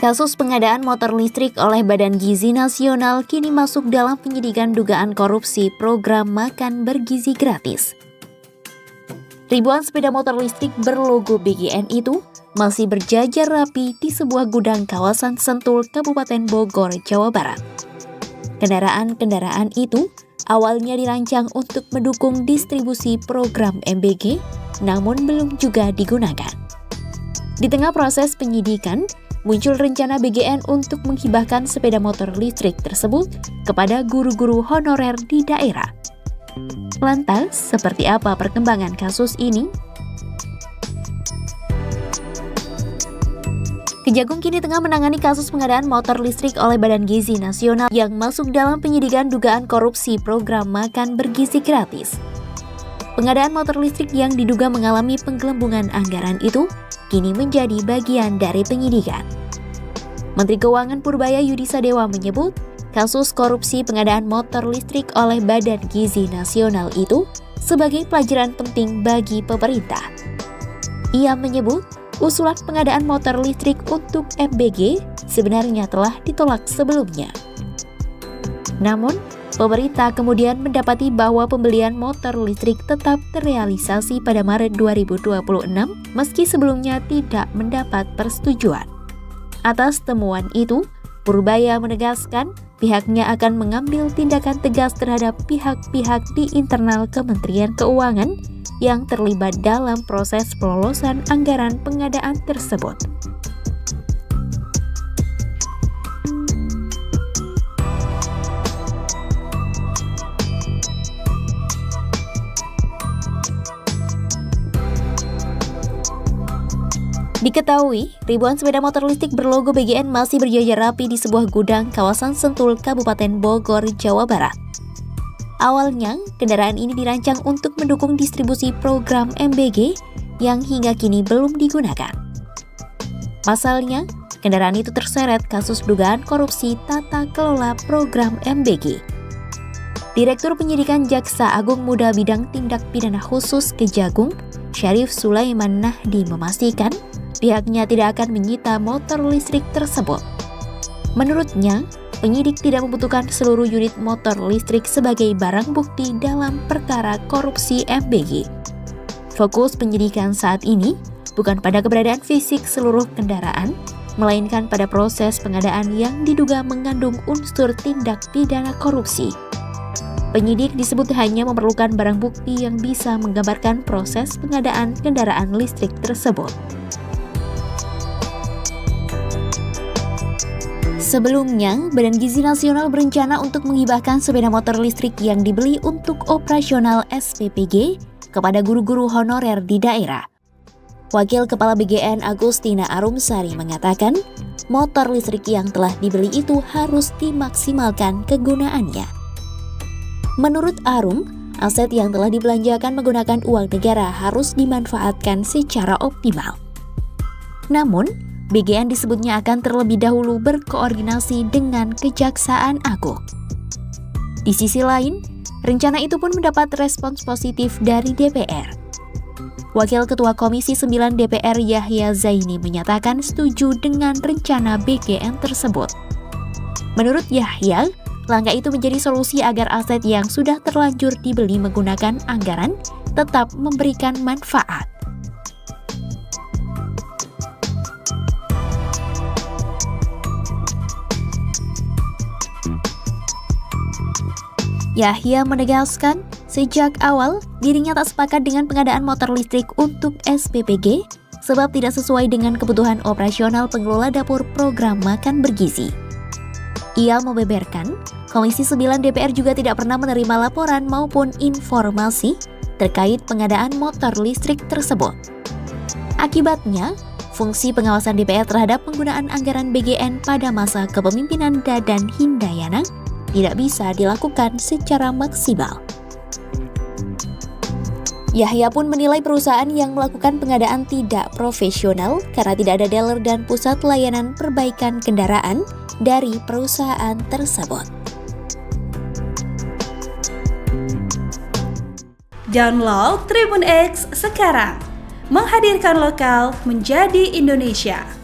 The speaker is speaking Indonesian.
Kasus pengadaan motor listrik oleh Badan Gizi Nasional kini masuk dalam penyidikan dugaan korupsi program makan bergizi gratis. Ribuan sepeda motor listrik berlogo BGN itu masih berjajar rapi di sebuah gudang kawasan Sentul, Kabupaten Bogor, Jawa Barat. Kendaraan-kendaraan itu awalnya dirancang untuk mendukung distribusi program MBG, namun belum juga digunakan. Di tengah proses penyidikan, muncul rencana BGN untuk menghibahkan sepeda motor listrik tersebut kepada guru-guru honorer di daerah. Lantas, seperti apa perkembangan kasus ini? Kejagung kini tengah menangani kasus pengadaan motor listrik oleh Badan Gizi Nasional yang masuk dalam penyidikan dugaan korupsi program makan bergizi gratis. Pengadaan motor listrik yang diduga mengalami penggelembungan anggaran itu kini menjadi bagian dari penyidikan. Menteri Keuangan Purbaya Yudisadewa menyebut, kasus korupsi pengadaan motor listrik oleh Badan Gizi Nasional itu sebagai pelajaran penting bagi pemerintah. Ia menyebut, usulan pengadaan motor listrik untuk MBG sebenarnya telah ditolak sebelumnya. Namun, pemerintah kemudian mendapati bahwa pembelian motor listrik tetap terrealisasi pada Maret 2026 meski sebelumnya tidak mendapat persetujuan. Atas temuan itu, Purbaya menegaskan pihaknya akan mengambil tindakan tegas terhadap pihak-pihak di internal Kementerian Keuangan yang terlibat dalam proses pelolosan anggaran pengadaan tersebut. Diketahui, ribuan sepeda motor listrik berlogo BGN masih berjajar rapi di sebuah gudang kawasan Sentul, Kabupaten Bogor, Jawa Barat. Awalnya, kendaraan ini dirancang untuk mendukung distribusi program MBG yang hingga kini belum digunakan. Pasalnya, kendaraan itu terseret kasus dugaan korupsi tata kelola program MBG. Direktur Penyidikan Jaksa Agung Muda Bidang Tindak Pidana Khusus Kejagung, Syarif Sulaiman Nahdi memastikan pihaknya tidak akan menyita motor listrik tersebut. Menurutnya, penyidik tidak membutuhkan seluruh unit motor listrik sebagai barang bukti dalam perkara korupsi MBG. Fokus penyidikan saat ini bukan pada keberadaan fisik seluruh kendaraan, melainkan pada proses pengadaan yang diduga mengandung unsur tindak pidana korupsi. Penyidik disebut hanya memerlukan barang bukti yang bisa menggambarkan proses pengadaan kendaraan listrik tersebut. Sebelumnya, Badan Gizi Nasional berencana untuk menghibahkan sepeda motor listrik yang dibeli untuk operasional SPPG kepada guru-guru honorer di daerah. Wakil Kepala BGN Agustina Arumsari mengatakan, motor listrik yang telah dibeli itu harus dimaksimalkan kegunaannya. Menurut Arum, aset yang telah dibelanjakan menggunakan uang negara harus dimanfaatkan secara optimal. Namun, BGN disebutnya akan terlebih dahulu berkoordinasi dengan Kejaksaan Agung. Di sisi lain, rencana itu pun mendapat respons positif dari DPR. Wakil Ketua Komisi 9 DPR Yahya Zaini menyatakan setuju dengan rencana BGN tersebut. Menurut Yahya, langkah itu menjadi solusi agar aset yang sudah terlanjur dibeli menggunakan anggaran tetap memberikan manfaat. Yahya menegaskan, sejak awal dirinya tak sepakat dengan pengadaan motor listrik untuk SPPG sebab tidak sesuai dengan kebutuhan operasional pengelola dapur program makan bergizi. Ia membeberkan, Komisi 9 DPR juga tidak pernah menerima laporan maupun informasi terkait pengadaan motor listrik tersebut. Akibatnya, fungsi pengawasan DPR terhadap penggunaan anggaran BGN pada masa kepemimpinan Dadan Hindayana tidak bisa dilakukan secara maksimal. Yahya pun menilai perusahaan yang melakukan pengadaan tidak profesional karena tidak ada dealer dan pusat layanan perbaikan kendaraan dari perusahaan tersebut. Download Tribun X sekarang, menghadirkan lokal menjadi Indonesia.